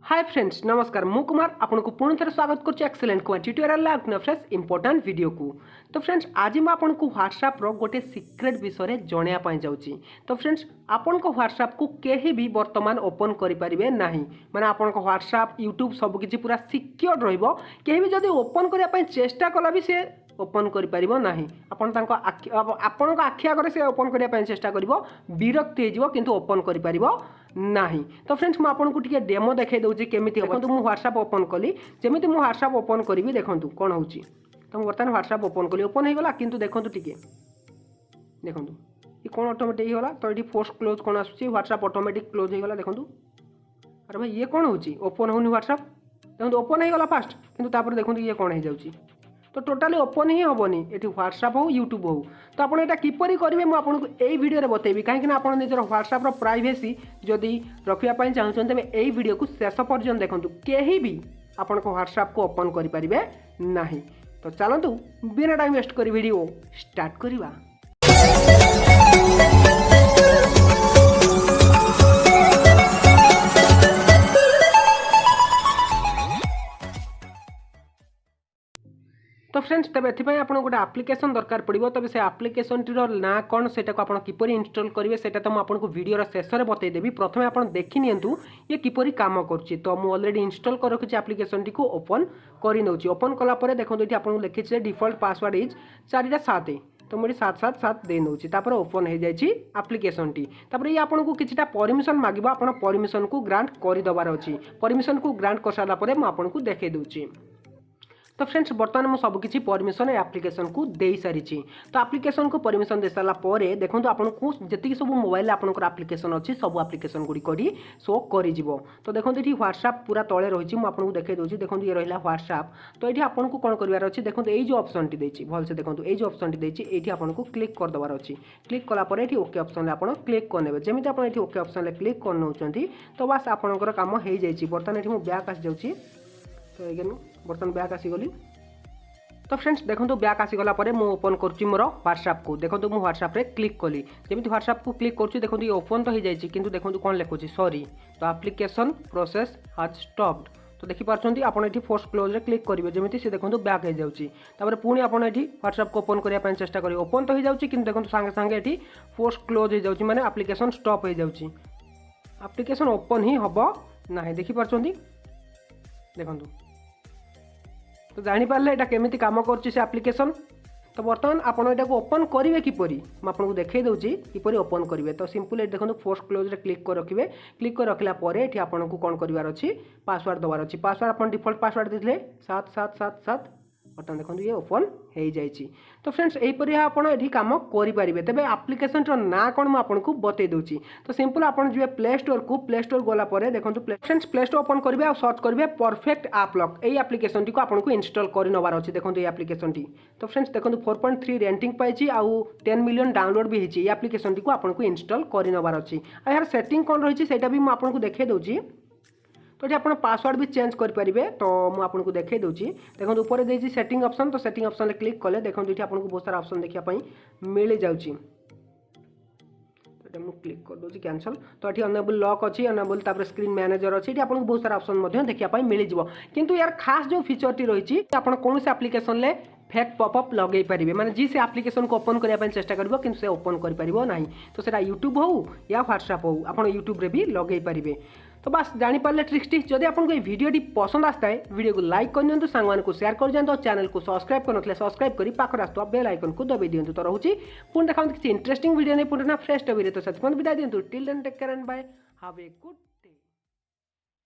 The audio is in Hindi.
हाय फ्रेंड्स नमस्कार मु कुमार आपको पुणी थे स्वागत करुच्ची excellent Kumar tutorial lab fresh important video को। तो फ्रेंड्स आज मैं आपको व्हाट्सएप रो गोटे सीक्रेट विषय जानापी जाऊँगी। तो फ्रेंड्स आपण व्हाट्सएप को कहीं भी वर्तमान ओपन करें ना माने आपण व्हाट्सएप यूट्यूब सबकि पूरा सिक्योर रही भी जब ओपन करने चेष्टा कला भी से ओपन करें आपण आखि आगे से ओपन करने चेष्टा कर विरक्ति हो ओपन कर नहीं। तो फ्रेंड्स मुझे आपको टे डेमो देखा दूसरी केमी देखो मुझे व्हाट्सएप ओपन कली जमी मुझे व्हाट्सएप ओपन करी देखो कौन हो तो बर्तमान व्हाट्सएप ओपन कली ओपन होगा किंतु देखो टे देखो ये कौन ऑटोमेटिक होगा तो ये फोर्स क्लोज कौन आसूँ व्हाट्सएप ऑटोमेटिक क्लोज होगा देखो अरे भाई ये कौन हो ओपन होनी व्हाट्सएप देखो ओपन होगा फास्ट किंतु देखो ये कौन हो जाऊँगी तो टोटाली ओपन ही हेनी ये व्हाट्सएप हो यूट्यूब हो। तो आपड़ यहाँ किपरि करेंगे मुझे यही वीडियो बतेबी कहीं आप निजर व्हाट्सएप प्राइवेसी जदि रखापी चाहते तेज यही वीडियो को शेष पर्यटन देखूँ कहीं भी आपण व्हाट्सएप को ओपन करें ना। तो चलतु बिना टाइम वेस्ट कर वीडियो स्टार्ट करवा। तो फ्रेंड्स तब एपाई आप गोटे आप्लिकेसन दरकार पड़ो तब से आप्लिकेसन टीर ना कौन से किपर इनस्टॉल करेंगे से तो मुझे वीडियो शेष में बतईदेवी। प्रथम आप देखी नियंतु ये किपरि काम कर तो मुझे ऑलरेडी इनस्टॉल कर रखी आप्लिकेसन टी ओपन कर नौची। ओपन कलापर देखो ये आपको लिखी डिफॉल्ट पासवर्ड इज 4 तो मुझे 7 दे नौची ओपन हो जाए आप्लिकेसन टी। ये आपको किसी परमिशन मांग आप परमिशन को ग्रांट करदेवार अच्छी परमिशन को ग्रांट कर सारापर मुझे देखे दूसरी। तो फ्रेंड्स बर्तमान मुझे सबकि परमिशन एप्लिकेशन को दे सारी। तो एप्लिकेशन को परमिशन दे सारापर देखो आपको जी सब मोबाइल आपंकर एप्लिकेशन अच्छी सब एप्लिकेशन गुड़िक शो कर। तो देखो ये व्हाट्सएप पूरा तले रही मुझे देखे दूसरी देखो ये रहा व्हाट्सएप। तो ये आपको कौन करार अच्छी देखो ये जो ऑप्शन टी देती भलसे देखो ये जो ऑप्शन टी देती ये आपको क्लिक करदेवार अच्छी क्लिक कलापर ये ओके ऑप्शन आप क्लिक करने जमी आप ओके ऑप्शन क्लिक कर नौ तो बस आपंकर कम हो जाए। बर्तमान ये बैक आसी जाऊँगी तो ये बर्तमान बैक आसीगली। तो फ्रेंड्स देखो बैक आसीगला मुझे ओपन करुँची मोर व्हाट्सएप को देखो मुझे व्हाट्सएप क्लिक कली जमी व्हाट्सएप को क्लिक करुँची देखो ये ओपन तो हो जाए किंतु देखो कौन लिखुची सॉरी तो एप्लिकेशन प्रोसेस हैज स्टॉप्ड। तो देखिपार्टी आप फोर्स क्लोज क्लिक करेंगे जमी से देखो बैक हो जाऊँगी पुणी आप व्हाट्सएप को ओपन करने चेष्टा करेंगे ओपन तो हो जाऊँगी कि देखो सांगे सांगे ये फोर्स क्लोज हो जाऊँगी माने एप्लिकेशन स्टॉप हो जाऊँगी एप्लिकेशन ओपन ही हम ना। देखिपार्टी देखो तो जापारे यहाँ केमी कम कर एप्लिकेशन। तो बर्तमान आपड़ यहाँ ओपन करेंगे किपरि मुझे देखे दूसरी किपरि ओपन करेंगे। तो सिंपल देखो फोर्स क्लोज क्लिक कर रखिए क्लिक कर रखला ये आपको कौन करार अच्छी पासवर्ड दबार अच्छी पासवर्ड आप डिफॉल्ट पासवर्ड देते 7777 बर्तमान देखो ये ओपन हो जाए। तो फ्रेंड्स यहीपरि आपड़ी कम करेंगे। तेज आप्लिकेसन ना कौन मुझे बतई दूसरी तो सिंपल आप जी प्ले स्टोर को प्ले स्टोर गलापर देखो फ्रेंड्स प्ले स्टोर ओपन करेंगे और सर्च करेंगे परफेक्ट आप लॉक यही आप्लिकेसन टी को आपको इनस्टॉल कर नवार अच्छी देखो ये आप्लिकेसन टी। तो फ्रेंड्स देखो 4.3 रेटिंग पाई आउ 10 मिलियन डाउनलोड भी होती आप्लिकेसन टी को आपको इनस्टॉल कर नवार अच्छी। यार सेटिंग कौन रही है भी मुझे देखे दूसरी। तो ये आप पासवर्ड भी चेंज करेंगे तो मुझे देखे दूसरी देखो ऊपर देखिए सेटिंग ऑप्शन तो सेटिंग ऑप्शन क्लिक कले देखो ये आपको बहुत सारा ऑप्शन देखापी मिल जाऊँगी। तो क्लिक कर दूसरी कैंसल तो ये अनेबल लॉक अच्छी अनेबल स्क्रीन मैनेजर अच्छी ये आपको बहुत सारा ऑप्शन देखापी मिल जाव। किंतु यार खास जो फीचर टी रही आप कौन से एप्लिकेशन ले फेक पॉपअप लगे पारे माने जी से एप्लिकेशन को ओपन करने चेष्टा करिवो किंतु से ओपन कर पारिबो नाही। तो सेटा यूट्यूब हो या व्हाट्सएप हो आप यूट्यूब रे भी लगे पारे। तो बस जापारे ट्रिक्सटी जदि आपको ये वीडियो पसंद आता है वीडियो को लाइक कर दिंतु सांग को शेयर कर दिखाँ चैनल को सब्सक्राइब कर सब्सक्राइब कर पाखर आसुवा बेल आइकन को दबाई दिंतु। तो रोचे पुणी देखा किसी इंटरेस्टिंग वीडियो नहीं पुणी फ्रेश टॉपिक तो से विदाय दिंतु till then take care and bye have a good